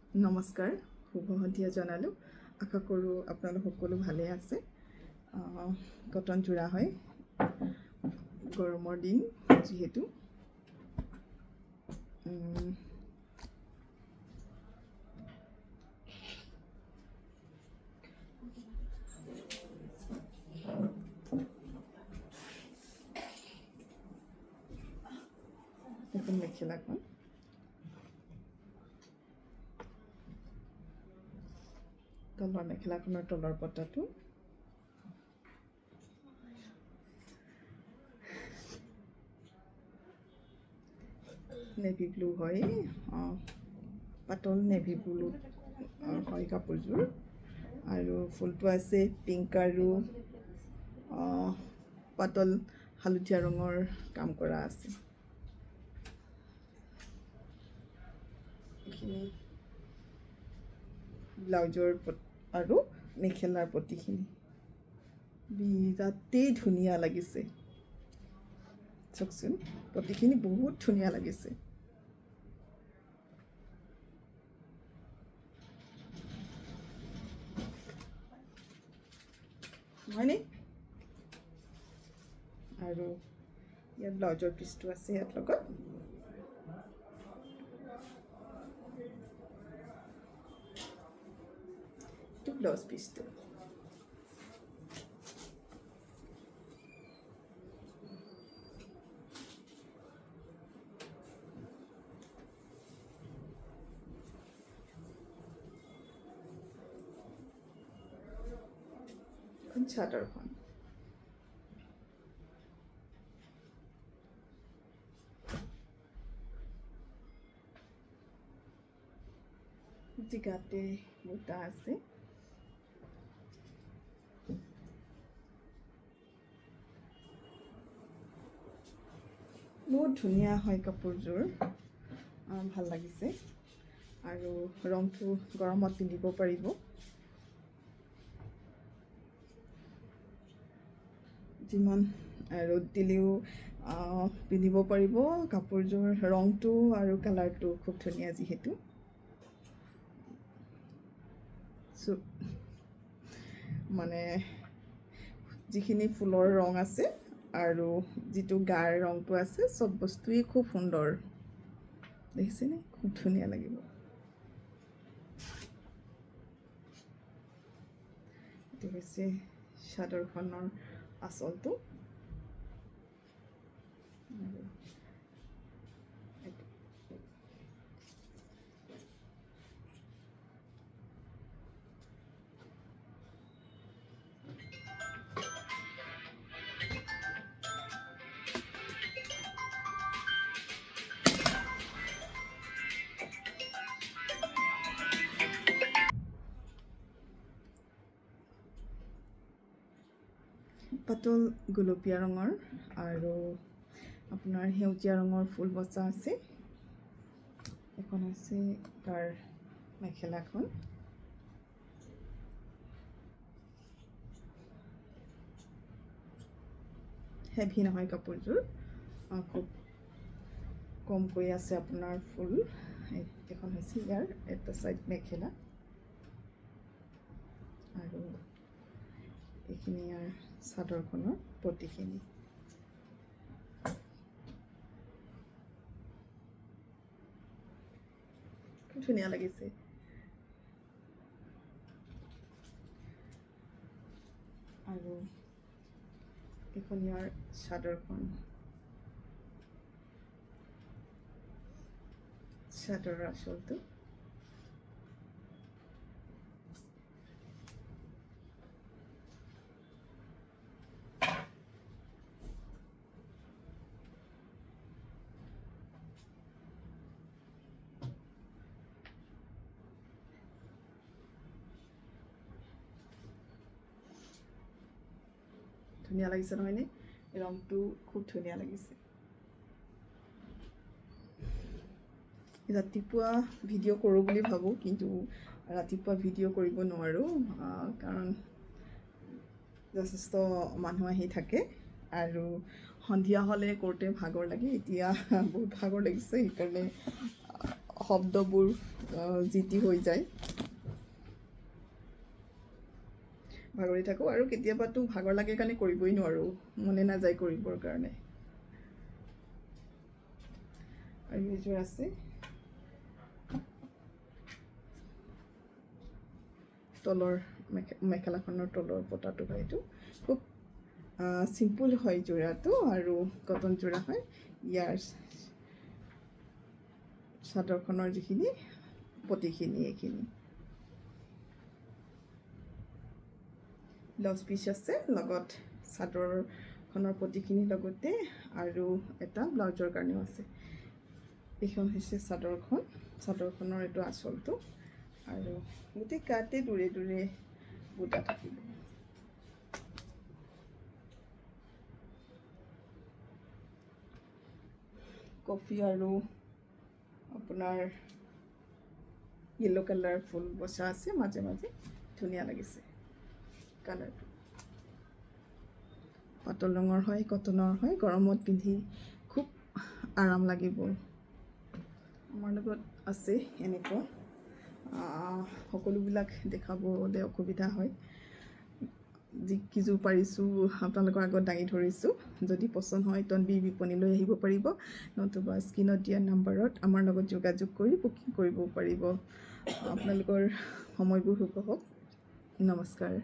নমস্কাৰ, শুভ সন্ধিয়া জনালোঁ। আশা কৰোঁ আপোনালোক সকলো ভালে আছে। কটন যোৰা হয়, গৰমৰ দিন যিহেতু। দেখোন মেখেলাখন তলৰ মেখেলাখনৰ তলৰ পতাটো নেভি ব্লু হয়, পাতল নেভি ব্লু হয় কাপোৰযোৰ। আৰু ফুলটো আছে পিংক আৰু পাতল হালধীয়া ৰঙৰ কাম কৰা আছে। এইখিনি ব্লাউজৰ আৰু মেখেলাৰ পতিখিনি বিৰাটেই ধুনীয়া লাগিছে। চাওকচোন, পতিখিনি বহুত ধুনীয়া লাগিছে। হয়নে? আৰু ইয়াত ব্লাউজৰ পিচটো আছে ইয়াত লগত। ব্লাউজ পিচটো চাদৰখন জিগাতে বুটা আছে। বহুত ধুনীয়া হয় কাপোৰযোৰ, ভাল লাগিছে। আৰু ৰংটো গৰমত পিন্ধিব পাৰিব। যিমান ৰ'দ দিলেও পিন্ধিব পাৰিব। কাপোৰযোৰ ৰংটো আৰু কালাৰটো খুব ধুনীয়া যিহেতু। মানে যিখিনি ফুলৰ ৰং আছে আৰু যিটো গাৰ ৰংটো আছে, চব বস্তুৱেই খুব সুন্দৰ। দেখিছেনে? খুব ধুনীয়া লাগিব। এইটো হৈছে চাদৰখনৰ আঁচলটো। পাতল গুলপীয়া ৰঙৰ আৰু আপোনাৰ সেউজীয়া ৰঙৰ ফুল বচা আছে। এখন হৈছে তাৰ মেখেলাখন। হেভি নহয় কাপোৰযোৰ, খুব কমকৈ আছে আপোনাৰ ফুল। এখন হৈছে ইয়াৰ এটা চাইড মেখেলা আৰু এইখিনি ইয়াৰ চাদৰখনৰ পতিখিনি। খুব ধুনীয়া লাগিছে। আৰু এইখন ইয়াৰ চাদৰখন, চাদৰৰ আঁচলটো। ধুনীয়া লাগিছে নহয়নে? ৰংটো খুব ধুনীয়া লাগিছে। ৰাতিপুৱা ভিডিঅ' কৰোঁ বুলি ভাবোঁ, কিন্তু ৰাতিপুৱা ভিডিঅ' কৰিব নোৱাৰোঁ, কাৰণ যথেষ্ট মানুহ আহি থাকে আৰু সন্ধিয়া হ'লে কৰোঁতে ভাগৰ লাগে। এতিয়া বহুত ভাগৰ লাগিছে, সেইকাৰণে শব্দবোৰ যি টি হৈ যায়, ভাগৰি থাকোঁ। আৰু কেতিয়াবাতো ভাগৰ লাগে কাৰণে কৰিবই নোৱাৰোঁ, মনে নাযায় কৰিবৰ কাৰণে। আৰু এইযোৰ আছে তলৰ মেখেলাখনৰ তলৰ পতাটো হয়, এইটো খুব চিম্পুল হয় যোৰাটো, আৰু কটন যোৰা হয়। ইয়াৰ চাদৰখনৰ যিখিনি পতিখিনি এইখিনি ব্লাউজ পিচ আছে লগত, চাদৰখনৰ পতিখিনিৰ লগতে আৰু এটা ব্লাউজৰ কাৰণেও আছে। এইখন হৈছে চাদৰখন, চাদৰখনৰ এইটো আঁচলটো, আৰু গোটেই গাতে দূৰে দূৰে বুটা থাকিব। কফি আৰু আপোনাৰ য়েল্লো কালাৰ ফুল বচা আছে মাজে মাজে, ধুনীয়া লাগিছে কালাৰটো। পাতল ৰঙৰ হয়, কটনৰ হয়, গৰমত পিন্ধি খুব আৰাম লাগিব। আমাৰ লগত আছে এনেকুৱা, সকলোবিলাক দেখাবলৈ অসুবিধা হয়, যিকেইযোৰ পাৰিছোঁ আপোনালোকৰ আগত দাঙি ধৰিছোঁ। যদি পচন্দ হয় তনবি বিপণীলৈ আহিব পাৰিব, নতুবা স্ক্ৰীনত দিয়া নাম্বাৰত আমাৰ লগত যোগাযোগ কৰি বুকিং কৰিব পাৰিব। আপোনালোকৰ সময়বোৰ শুভ হওক। নমস্কাৰ।